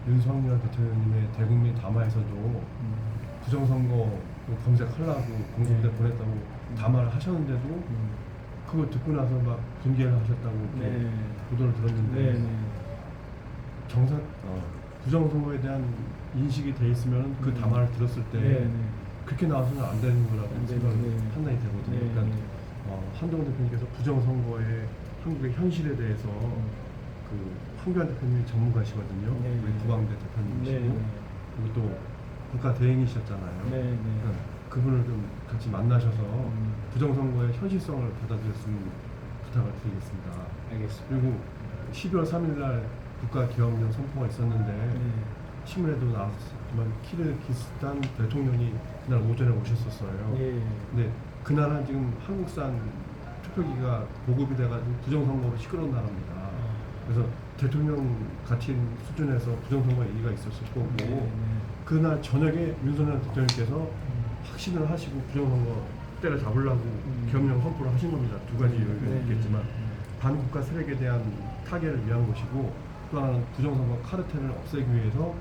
윤석열 대통령님의 대국민 담화에서도 부정선거 검색하려고 공수부대 네. 보냈다고 담화를 하셨는데도 그걸 듣고 나서 막 분개를 하셨다고 이렇게 네. 보도를 들었는데 네, 네. 정상 부정선거에 대한 인식이 돼 있으면 그 담화를 들었을 때 네, 네. 그렇게 나와서는 안 되는 거라고 안 되는, 생각이 네. 판단이 되거든요. 네, 그러니까 네. 한동훈 대표님께서 부정선거의 한국의 현실에 대해서 그 황교안 대표님이 전문가시거든요. 네. 우리 국방대 대표님이시고 네, 네. 그리고 또 국가 대행이셨잖아요. 네, 네. 그러니까 그분을 좀 같이 만나셔서 부정선거의 현실성을 받아들였으면 부탁을 드리겠습니다. 알겠습니다. 그리고 12월 3일 날 국가기업령 선포가 있었는데 네. 신문에도 나왔지만 키르기스탄 대통령이 그날 오전에 오셨었어요. 예. 근데 그 나라는 지금 한국산 투표기가 보급이 돼가지고 부정선거로 시끄러운 나라입니다. 그래서 대통령 같은 수준에서 부정선거 얘기가 있었을 거고 네, 네. 그날 저녁에 윤석열 대통령께서 확신을 하시고 부정선거 때려잡으려고 기업령 선포를 하신 겁니다. 두 가지 이유가 네, 있겠지만 네. 반국가 세력에 대한 타결을 위한 것이고 또 하나는 부정선거 카르텔을 없애기 위해서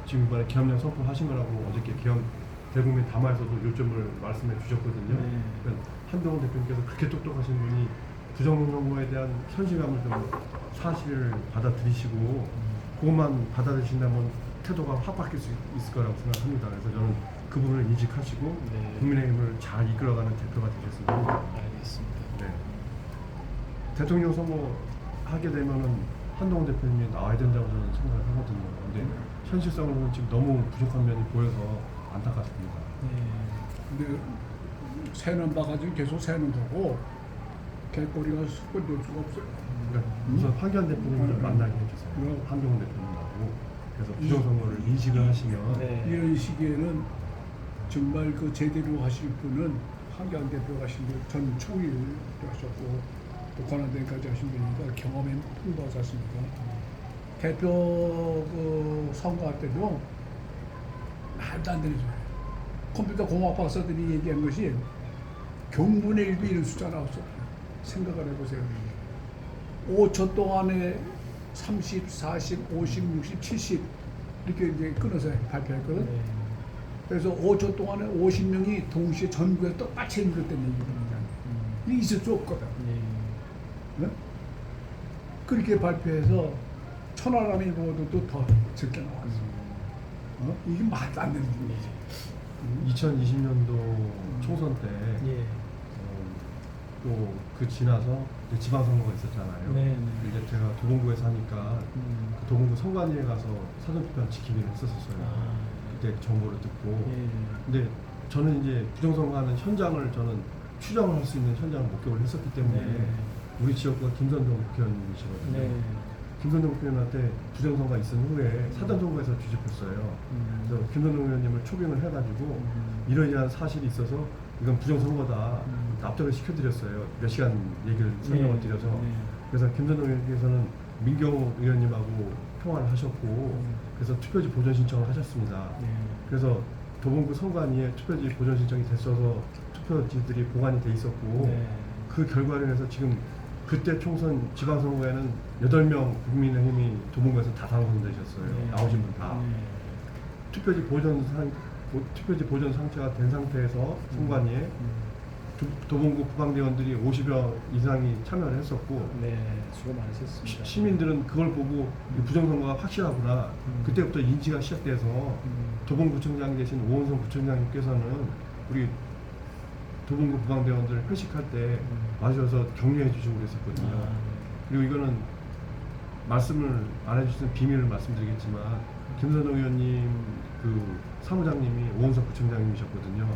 지금 이번에 기업령 선포하신 거라고 어저께 대국민 담화에서도 요점을 말씀해 주셨거든요. 네. 그러니까 한동훈 대표님께서 그렇게 똑똑하신 분이 부정선거에 대한 현실감을 좀 사실을 받아들이시고 그것만 받아들이신다면 태도가 확 바뀔 수 있을 거라고 생각합니다. 그래서 저는 그 부분을 인식하시고 네. 국민의힘을 잘 이끌어가는 대표가 되셨으면 합니다. 알겠습니다. 네. 대통령 선거 하게 되면은 한동훈 대표님이 나와야 된다고 저는 생각을 하거든요. 근데 현실성으로는 지금 너무 부족한 면이 보여서 안타깝습니다. 네. 근데 새는 봐가지고 계속 새는 거고 개꼬리가 습관될 수가 없어요. 그러니까 우선 황교안 대표님을 만나게 해주세요. 네. 한동훈 대표님하고 그래서 부정선거를 인식을 하시면 네. 이런 시기에는 정말 그 제대로 하실 분은 황교안 대표가 하신 전 총리를 하셨고 또 권한대행까지 하신 분이니까 경험이 풍부하지 않습니까? 대표 그 선거할 때도 말도 안 되는 소리. 컴퓨터 공학 박사들이 얘기한 것이 경분의 1도 이런 숫자 나왔어. 생각을 해보세요. 5초 동안에 30, 40, 50, 60, 70 이렇게 이제 끊어서 발표했거든. 네. 그래서 5초 동안에 50명이 동시에 전국에 똑같이 읽었다는 얘기입니다. 이게 있을 수 없거든. 네. 네? 그렇게 발표해서 천하람이 보고도 더 적게 나왔어. 이게 말도 안 되는 일이지. 2020년도 총선 때 예. 또 그 지나서 이제 지방선거가 있었잖아요. 네, 네. 이제 제가 도봉구에 사니까 그 도봉구 선관위에 가서 사전투표 지키기를 했었어요. 아. 그때 정보를 듣고. 예. 근데 저는 이제 부정선거하는 현장을 저는 추정을 할 수 있는 현장을 목격을 했었기 때문에 네. 우리 지역구가 김선동 국회의원님이시거든요. 네. 김선동 국회의원한테 부정선거가 있은 후에 사전선거에서 뒤집혔어요. 그래서 김선동 의원님을 초빙을 해가지고 이러이러한 사실이 있어서 이건 부정선거다 납득을 시켜드렸어요. 몇 시간 얘기를 설명을 네. 드려서. 네. 그래서 김선동 의원님께서는 민경호 의원님하고 통화를 하셨고 그래서 투표지 보존 신청을 하셨습니다. 네. 그래서 도봉구 선관위에 투표지 보존 신청이 됐어서 투표지들이 보관이 돼 있었고 네. 그 결과를 해서 지금 그때 총선 지방선거에는 8명 국민의힘이 도봉구에서 다 당선되셨어요. 네. 나오신 분 다. 네. 투표지 보존 상태가 된 상태에서 선관위에 도봉구 부방대원들이 50여 이상이 참여를 했었고 네. 수고 많으셨습니다. 시민들은 그걸 보고 이 부정선거가 확실하구나. 그때부터 인지가 시작돼서 도봉구청장 되신 오은성 구청장님께서는 우리 도봉구 부방대원들 회식할 때 와주셔서 격려해 주시고 그랬었거든요. 아, 네. 그리고 이거는 말씀을 안 해주시는 비밀을 말씀드리겠지만 김선동 의원님 그 사무장님이 오은석 구청장님이셨거든요.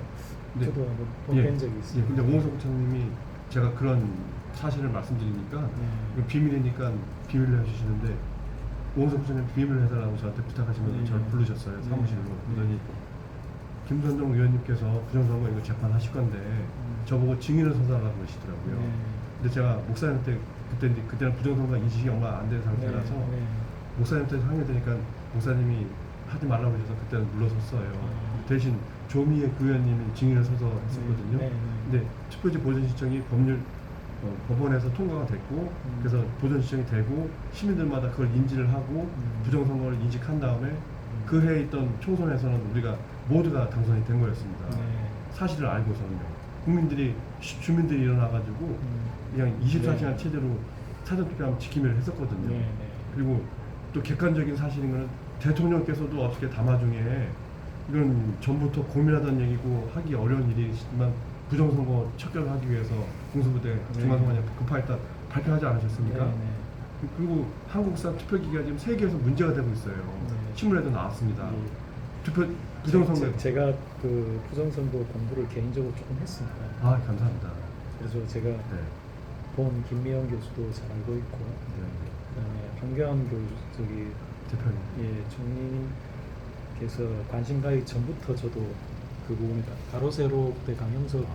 근데 저도 한번 본 적이 있어요. 근데 오은석 구청장님이 제가 그런 사실을 말씀드리니까 네. 이거 비밀이니까 비밀로 해주시는데 오은석 구청장님 비밀을 해달라고 저한테 부탁하시면서 네. 저를 부르셨어요. 네. 사무실로. 그러더니 김선동 의원님께서 부정선거 이거 재판하실 건데 저보고 증인을 서달라고 그러시더라고요. 네. 근데 제가 목사님한테 그때는 부정선거 인식이 얼마 안 된 상태라서 네. 네. 목사님한테 항의되니까 목사님이 하지 말라고 하셔서 그때는 물러섰어요. 대신 조미애 그 의원님이 증인을 서서 했었거든요. 네. 네. 근데 투표지 보존 신청이 법률 법원에서 통과가 됐고 그래서 보전 시정이 되고 시민들마다 그걸 인지를 하고 부정선거를 인식한 다음에 그 해에 있던 총선에서는 우리가 모두가 당선이 된 거였습니다. 네. 사실을 알고서는요. 국민들이 주민들이 일어나가지고 그냥 24시간 체제로 사전투표함 지킴이를 했었거든요. 네, 네. 그리고 또 객관적인 사실인 거는 대통령께서도 어떻게 담화 중에 이건 전부터 고민하던 얘기고 하기 어려운 일이지만 부정선거 척결하기 위해서 공수부대 중앙선관위에 급하게 발표하지 않으셨습니까? 네, 네. 그리고 한국사 투표기가 지금 세계에서 문제가 되고 있어요. 네. 신문에도 나왔습니다. 예. 투표 부정선거. 제가 그 부정선거 공부를 개인적으로 조금 했습니다. 아 감사합니다. 그래서 제가 네. 본 김미영 교수도 잘 알고 있고, 네. 그다음에 황교안 교수 저기 대표님. 총리께서 관심 가기 전부터 저도 그 부분에 가로세로 때 강영석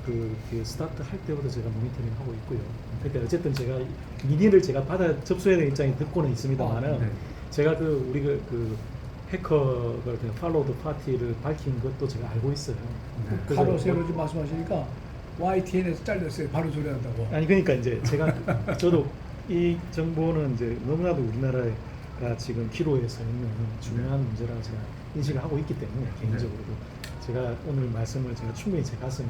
그 스타트 할 때부터 제가 모니터링 하고 있고요. 그러니까 어쨌든 제가 민의를 제가 받아 접수해야 되는 입장이 듣고는 있습니다만은 네. 제가 우리 그 해커가 팔로우 더 파티를 밝힌 것도 제가 알고 있어요. 네. 그래서 바로 세로지 말씀하시니까 YTN에서 잘렸어요. 바로 소리한다고. 아니 그러니까 이제 제가 저도 이 정보는 이제 너무나도 우리나라가 지금 기로에 서 있는 중요한 문제라고 제가 인식을 하고 있기 때문에 개인적으로도 제가 오늘 말씀을 제가 충분히 제 가슴에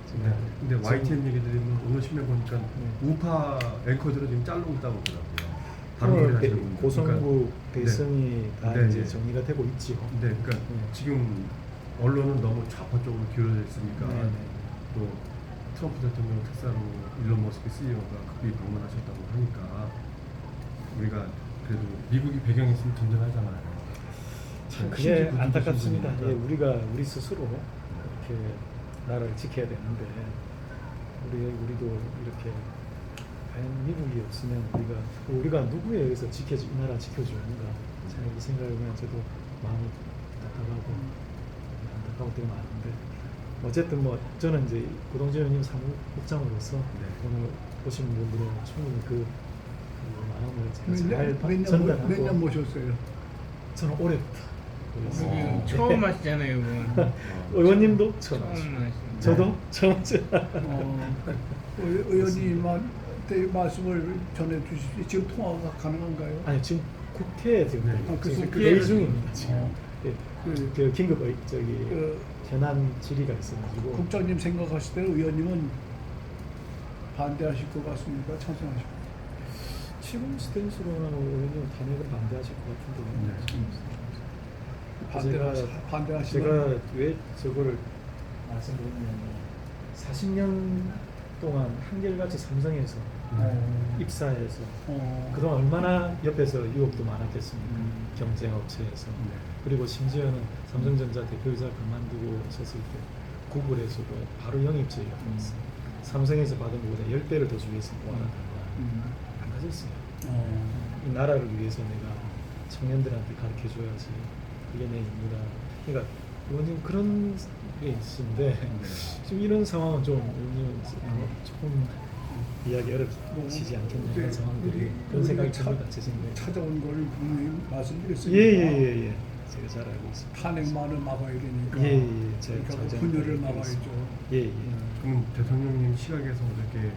제가 네. 근데 YTN 얘기 드리면 오늘 신문 보니까 네. 우파 앵커들을 지금 자르고 있다고 그러더라고요. 다른 얘기 하시는 분들. 고성국 그러니까 배성이 다 네, 이제 네. 정리가 되고 있지요. 네, 그러니까 지금 언론은 너무 좌파 쪽으로 기울어져 있으니까 네, 네. 또 트럼프 대통령 특사로 일론 머스크 CEO가 극비 방문하셨다고 하니까 우리가 그래도 미국이 배경이 있으면 든든하잖아요. 참 그게 신지 부지기 안타깝습니다. 신분이니까. 예, 우리 스스로 이렇게 나라를 지켜야 되는데 우리도 이렇게 과연 미국이 없으면 우리가 누구에 의해서 이 나라 지켜주는가 이 생각을 하면 저도 마음이 답답하고 안타까운 때가 많은데 어쨌든 뭐 저는 이제 고동진 의원님 사무국장으로서 오늘 오신 분들은 충분히 그 마음을 제가 잘 전달하고 몇 년 모셨어요? 저는 올해부터 처음 하시잖아요, 그건. 의원님도 처음 처음 하시고 하시죠. 저도 처음 의원님한테 말씀을 전해주십시오. 지금 통화가 가능한가요? 아니 지금 국회에 지금 네. 지금 국회에 회의 중입니다 지금. 예. 그 긴급 그 현안 질의가 있어가지고 국장님 생각하실 때 의원님은 반대하실 것 같습니까? 찬성하실 것 같습니까? 지금 스탠스로는 의원님 탄핵을 반대하실 것 같은데 반대하시면 제가 왜 저거를 말씀드렸냐면 40년 동안 한결같이 삼성에서 입사해서 그동안 얼마나 옆에서 유혹도 많았겠습니까? 경쟁업체에서 그리고 심지어는 삼성전자 대표이사 그만두고 있었을 때 구글에서도 바로 영입제였어요. 삼성에서 받은 것보다 10배를 더 주겠어 뭐 하나 달라 안 가졌어요. 이 나라를 위해서 내가 청년들한테 가르쳐줘야지 그게 내 임무다. 그러니까 의원님 그런 게 있는데 지금 이런 상황은 좀 의원님 조금 이야기 어렵지지 않겠냐 이런 상황들이 그런 생각이 듭니다. 제 생각에. 찾아온 걸 분명히 말씀드렸습니다. 예예예. 제가 잘 알고 있습니다. 탄핵만을 막아야 되니까. 예예. 그러니까 분열을 막아야죠. 예예. 그럼 대통령님 시각에서 이렇게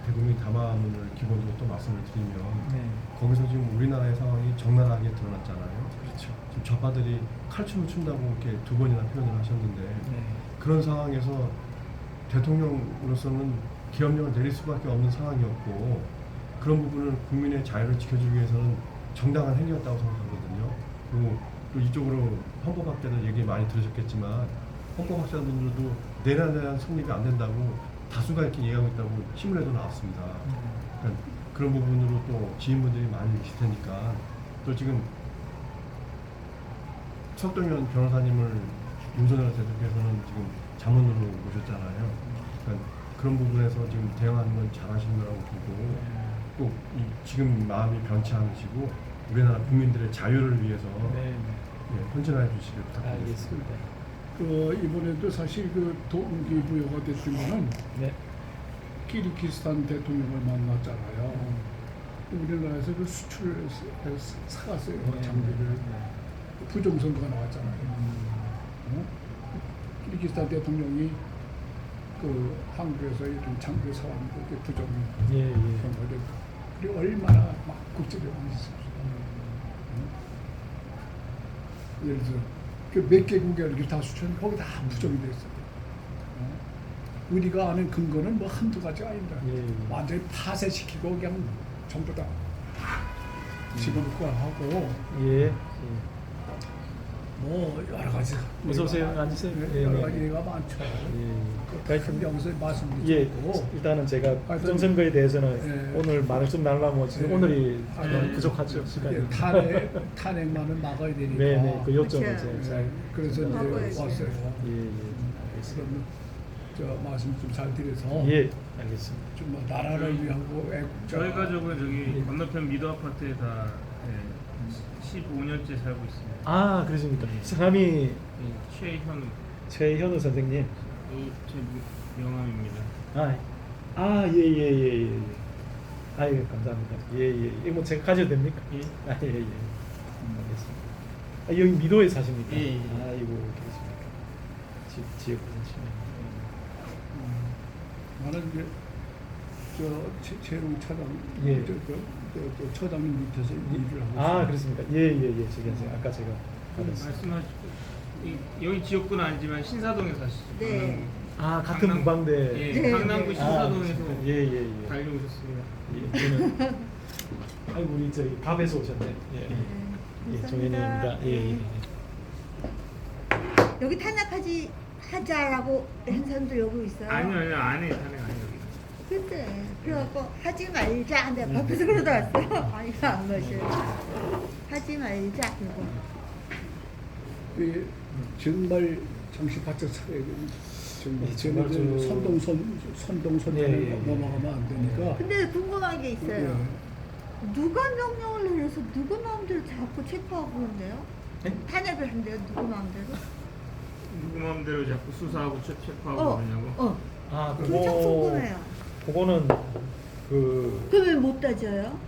대국민 담화문을 기본으로 또 말씀을 드리면 네. 거기서 지금 우리나라의 상황이 적나라하게 드러났잖아요. 그렇죠. 지금 좌파들이 칼춤을 춘다고 이렇게 두 번이나 표현을 하셨는데 네. 그런 상황에서 대통령으로서는 기업령을 내릴 수밖에 없는 상황이었고 그런 부분을 국민의 자유를 지켜주기 위해서는 정당한 행위였다고 생각하거든요. 그리고 또 이쪽으로 헌법학자들 얘기 많이 들으셨겠지만 헌법학자분들도 내란에 성립이 안 된다고 다수가 이렇게 얘기하고 있다고 신문에도 나왔습니다. 그러니까 그런 부분으로 또 지인분들이 많이 계실 테니까 또 지금 석동현 변호사님을 윤석열 대통령께서는 지금 자문으로 모셨잖아요. 그러니까 그런 부분에서 지금 대응하는 건 잘하시는 거라고 보고 또 지금 마음이 변치 않으시고 우리나라 국민들의 자유를 위해서 네. 헌신해 주시길 부탁드리겠습니다. 알겠습니다. 이번에도 사실 동기부여가 됐던 거는 네. 키르기스탄 대통령을 만났잖아요. 우리나라에서 그 수출을 사갔어요. 장비를. 부정선거가 나왔잖아요. 키르기스탄 대통령이 그 한국에서 이런 장교 사람들 이렇게 부정 예, 예. 그런 거를 그리고 얼마나 막 국제적으로 있었어요. 예를 들어 그 몇 개국에 이렇게 다 수천 거기 다 부정이 돼 있어요. 우리가 아는 근거는 뭐 한두 가지가 아닙니다. 예, 예. 완전히 파쇄시키고 그냥 전부 다 집어넣고 하고 예. 뭐 여러 가지. 어서 오세요. 앉으세요. 예, 여러 네. 가지 얘기가 많죠. 예. 큰 여기서 예, 말씀드리고 일단은 제가 하여튼, 부정선거에 대해서는 예. 오늘 말을 좀 나누려면 지금 예. 오늘이 예. 부족하죠 시간이. 탄핵만은 막아야 되니까. 네네 그 요점을 그쵸. 제가 예, 잘. 그래서 막아야지. 이제 왔어요. 예, 알겠습니다. 그러면 저 말씀 좀 잘 드려서 예, 알겠습니다. 좀 나라를 위하고 애국자. 저희 가족은 저기 예. 건너편 미도 아파트에 다 15년째 살고 있습니다. 아, 그러십니까. 성함이 예, 최현우, 최현우 선생님. 제 명함입니다. 예. 아유, 감사합니다. 예. 이거 뭐 제가 가져도 됩니까? 예. 알겠습니다. 여기 미도에 사십니까? 예. 아이고, 그러십니까. 지역 분이시네. 나는 이제 저 최롱 차장, 예. 저 처장님 밑에서 일을 하고 아, 있어요. 그렇습니까? 예. 저기 아까 제가 받았어요. 말씀하시고 여기 지역구는 아니지만 신사동에 사시죠? 네. 아, 같은 강남- 무방대. 예, 네, 강남구 네. 신사동에서 예. 달려오셨습니다. 예, 저는 아이고 우리 저기 갑에서 오셨네. 예, 정현이입니다. 예. 여기 탄핵하지 하자라고 한 사람도 여기 있어요. 아니요, 안에 탄핵 아니에요. 그때 그래갖고 하지 말자. 근데 밖에서 그러다 왔어요. 아 이거 안 마셔요. 하지 말자 이거. 그 정말 정신 바짝 차려야 돼. 정말 예, 정말 쟤네들 저- 선동 예. 넘어가면 안 되니까. 근데 궁금한 게 있어요. 예. 누가 명령을 내려서 누구 마음대로 자꾸 체포하고 그런데요? 네? 탄핵을 한대요. 누구 마음대로? 누구 마음대로 자꾸 수사하고 체포하고 그러냐고? 아, 그거 참 궁금해요. 그거는 그 그러면 못 따져요?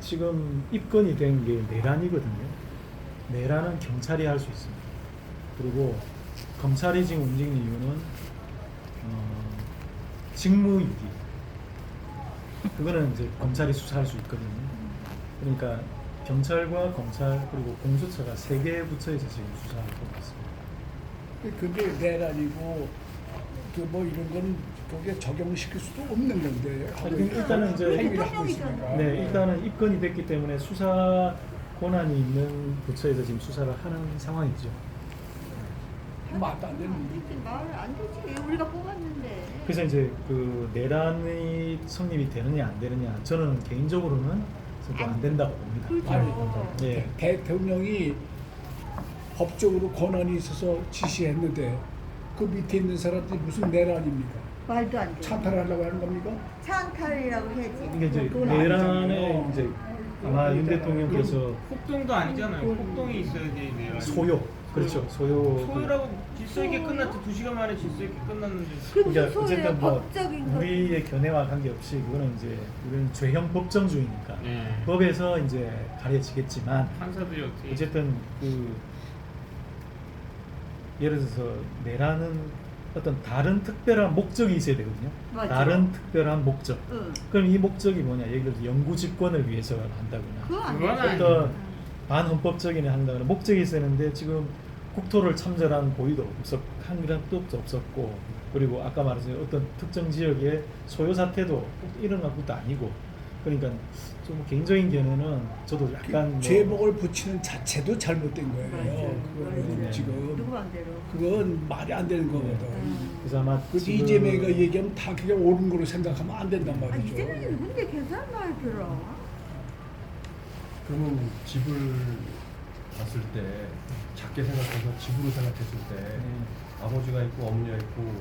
지금 입건이 된 게 내란이거든요. 내란은 경찰이 할 수 있습니다. 그리고 검찰이 지금 움직이는 이유는 직무유기. 그거는 이제 검찰이 수사할 수 있거든요. 그러니까 경찰과 검찰 그리고 공수처가 세 개의 부처에서 지금 수사하고 있습니다. 근데 내란이고 그 뭐 이런 건 거기에 적용시킬 수도 없는 건데. 일단은 이제 행위를 하고 있으니까. 네, 일단은 입건이 됐기 때문에 수사 권한이 있는 부처에서 지금 수사를 하는 상황이죠. 말도 안 되는 안 되지. 말안 되지. 우리가 뽑았는데. 그래서 이제 그 내란이 성립이 되느냐 안 되느냐 저는 개인적으로는 안 된다고 봅니다. 그렇죠. 예. 대통령이 법적으로 권한이 있어서 지시했는데 그 밑에 있는 사람들이 무슨 내란입니까? 말도 안 돼. 찬탈하려고 하는 겁니까? 찬탈이라고 해야지. 이게 이제 그건 내란에 아니잖아요. 이제 아마 윤 대통령께서 폭동도 아니잖아요. 폭동이 있어야지 내란. 소요, 그렇죠, 소요. 소요라고 질서 있게 끝났죠. 2시간 만에 질서 있게 끝났는데. 그게 그러니까 소예요. 어쨌든 뭐 법적인 거. 우리의 견해와 관계없이 그거는 이제 우리는 죄형 법정주의니까 네. 법에서 이제 가려지겠지만 판사들이 어떻게 어쨌든 그 예를 들어서 내란은 어떤 다른 특별한 목적이 있어야 되거든요. 맞죠. 다른 특별한 목적. 응. 그럼 이 목적이 뭐냐? 예를 들어서 영구 집권을 위해서 한다거나 그거 안 그건 되지. 아니에요. 어떤 반헌법적인 일을 한다거나 목적이 있었는데 지금 국토를 참전한 고의도 한 그릇도 없었고 그리고 아까 말했어요 어떤 특정 지역의 소요 사태도 꼭 일어난 것도 아니고 그러니까 좀 개인적인 견해는 저도 약간 뭐 죄목을 붙이는 자체도 잘못된 거예요. 맞아요. 그거는 맞아요. 지금 누구 마음대로. 그건 말이 안 되는 거거든. 그래서 아마 그 지금 이재명이가 얘기하면 다 그냥 옳은 거로 생각하면 안 된단 아 말이죠. 이재명이 누군데 괜찮은 말 들어. 그러면 집을 봤을 때 작게 생각해서 집으로 생각했을 때 아버지가 있고 어머니가 있고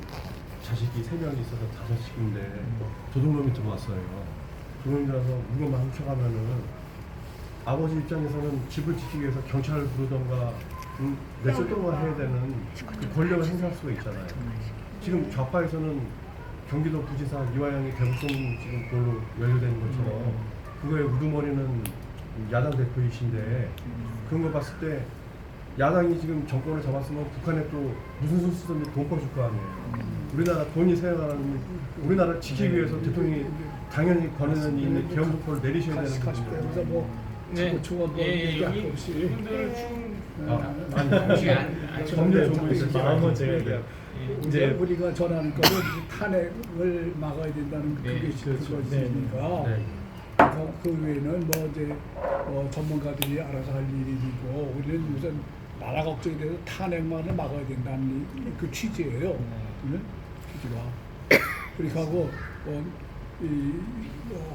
자식이 3명이 있어서 5식인데 도둑놈이 들어왔어요. 도둑놈이라서 물건만 훔쳐가면은 아버지 입장에서는 집을 지키기 위해서 경찰을 부르던가 내쫓던가 해야 되는 그 권력을 행사할 수가 있잖아요. 지금 좌파에서는 경기도 부지사 이화영이 대북송 지금 그걸로 연루되는 것처럼 그거의 우두머리는 야당 대표이신데 그런 거 봤을 때 야당이 지금 정권을 잡았으면 북한에 또 무슨 수 쓰든지 돈 꺼줄 거 아니에요. 우리나라 돈이 새어나가는 우리나라를 지키기 위해서 대통령이 당연히 권한이 있는 기업 조건을 내리셔야 되는 그래서 거죠. 뭐 네. 초가 뭐 예, 얘기할 여기 거 없이 이분들 충 아니 근데 정부 있을 마음은 제가 이제 이제 우리가 전하는 거는 탄핵을 막아야 된다는 네, 그게 그렇죠. 그것이니까 네. 그 외에는 뭐 이제 전문가들이 알아서 할 일이고 우리는 우선 나라 걱정이 돼서 탄핵만을 막아야 된다는 그 취지예요. 네? 취지가. 그렇게 하고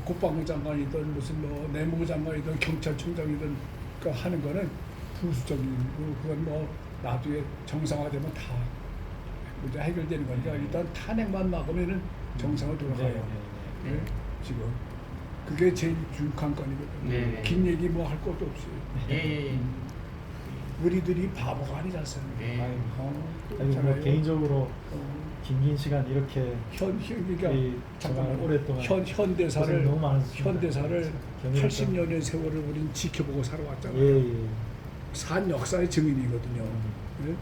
국방부 장관이든 무슨 내무부 장관이든 경찰청장이든 그 하는 거는 부수적이고 그건 뭐 나중에 정상화되면 다 문제 해결되는 거니까 일단 탄핵만 막으면은 정상으로 돌아가요. 네? 지금 그게 제일 중요한 건이거든요. 네. 긴 얘기 뭐 할 것도 없이 예. 우리들이 바보가 아니지 않습니까? 네. 아니 뭐 그렇잖아요. 개인적으로 어, 긴 시간 이렇게 그러니까 이 정말 잠깐만 오랫동안 현대사를 고생 너무 많으셨습니다. 현대사를 경력이 80년의 세월을 우린 지켜보고 살아왔잖아요. 예예. 산 역사의 증인이거든요. 예?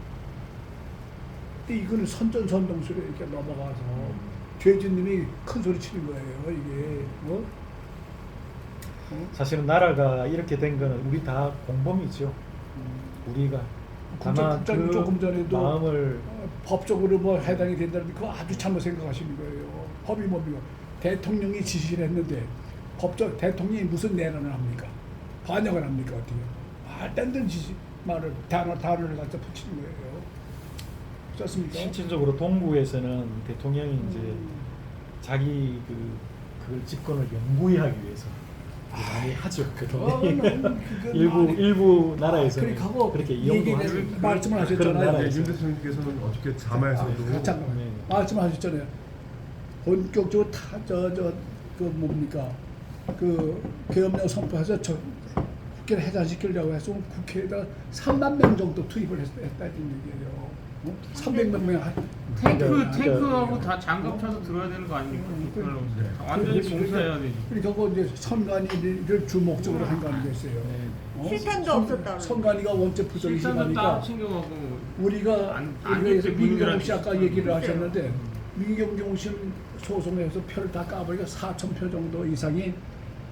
근데 이거는 선전선동술에 이렇게 넘어가서 죄진님이 큰 소리 치는 거예요. 이게 사실은 나라가 이렇게 된 거는 우리 다 공범이죠. 우리가 다만 국장님 그 조금 전에도 마음을 법적으로 뭐 해당이 된다는데 그거 아주 잘못 생각하시는 거예요. 법이 뭡니까? 대통령이 지시를 했는데 법적 대통령이 무슨 내란을 합니까? 반역을 합니까? 어떻게? 말도 안 되는 말을 단어를 갖다 붙이는 거예요. 그렇습니까? 실질적으로 동부에서는 대통령이 이제 자기 그걸 집권을 영구히 하기 위해서 많이 하죠. 일부 나라에서는 그렇게 이용도 하죠. 말씀을 그런 하셨잖아요. 나라에서. 윤 대통령께서는 어떻게 자마에서도 잠깐만 네. 말씀하셨잖아요. 본격적으로 그 뭡니까 그 계엄령 선포해서 국회를 해산시키려고 해서 국회에다 3만 명 정도 투입을 했다는 얘기예요. 300만 명 탱크하고 다 장갑 차서 들어야 되는 거 아닙니까? 그걸로 완전히 봉쇄해야 되지. 그러니까 그 이제 선관위를 주목적으로 한 거 아니겠어요? 실탄도 없었다. 선관위가 원체 실탄도 부정이시니까 따로 챙겨가고 우리가 안 우리가 됐죠, 민경욱 씨 민주당이. 아까 얘기를 하셨는데 민경욱 씨 소송에서 표를 다 까보니까 4,000표 정도 이상이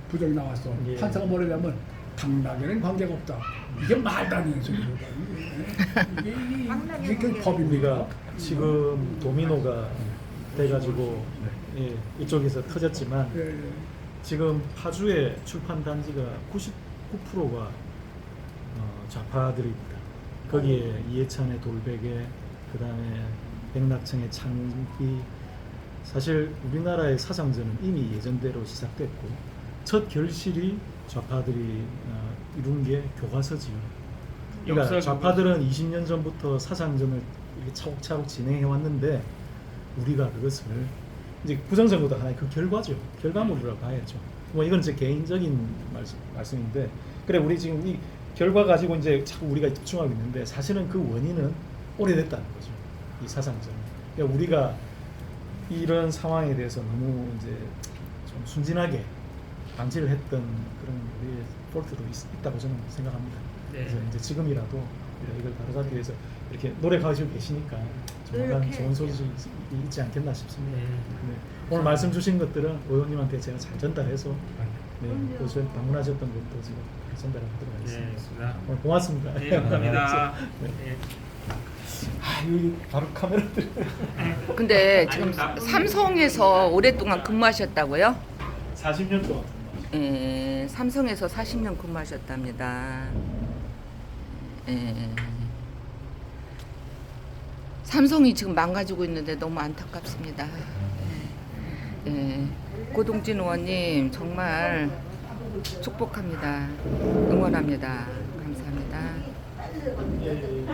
부정이 나왔어. 예. 판사가 뭐라냐면 당락에는 관계가 없다. 이게 말도 안 되는 소리거든. 이게 그 법입니까? 우리가 지금 도미노가 돼가지고 이쪽에서 터졌지만 예, 예. 지금 파주의 출판 단지가 99%가 좌파들입니다. 거기에 이해찬의 돌베개, 그 다음에 백낙청의 창비. 사실 우리나라의 사상전은 이미 예전대로 시작됐고 첫 결실이 좌파들이 이룬 게 교과서지요. 그러니까 역사 좌파들은 20년 전부터 사상전을 이렇게 차곡차곡 진행해 왔는데 우리가 그것을 이제 부정선거도 하나의 그 결과죠. 결과물이라고 봐야죠. 뭐 이건 제 개인적인 말씀인데 그래 우리 지금 이 결과 가지고 이제 자꾸 우리가 집중하고 있는데 사실은 그 원인은 오래됐다는 거죠. 이 사상전. 그러니까 우리가 이런 상황에 대해서 너무 이제 좀 순진하게 방치를 했던 그런 우리의 폴트도 있다고 저는 생각합니다. 네. 그래서 이제 지금이라도 우리가 이걸 바로잡기 위해서 이렇게 노력하시고 계시니까 조만간 이렇게 좋은 소식이 있지 않겠나 싶습니다. 네. 네. 오늘 말씀 주신 것들은 의원님한테 제가 잘 전달해서 또 저희 방문하셨던 것도 제가 전달하도록 하겠습니다. 알겠습니다. 오늘 고맙습니다. 네, 감사합니다. 네. 네. 여기 바로 카메라들. 근데 지금 삼성에서 오랫동안 근무하셨다고요? 40년 동안. 예, 삼성에서 40년 근무하셨답니다. 예. 삼성이 지금 망가지고 있는데 너무 안타깝습니다. 예. 예. 고동진 의원님 정말 축복합니다. 응원합니다. 감사합니다. 예.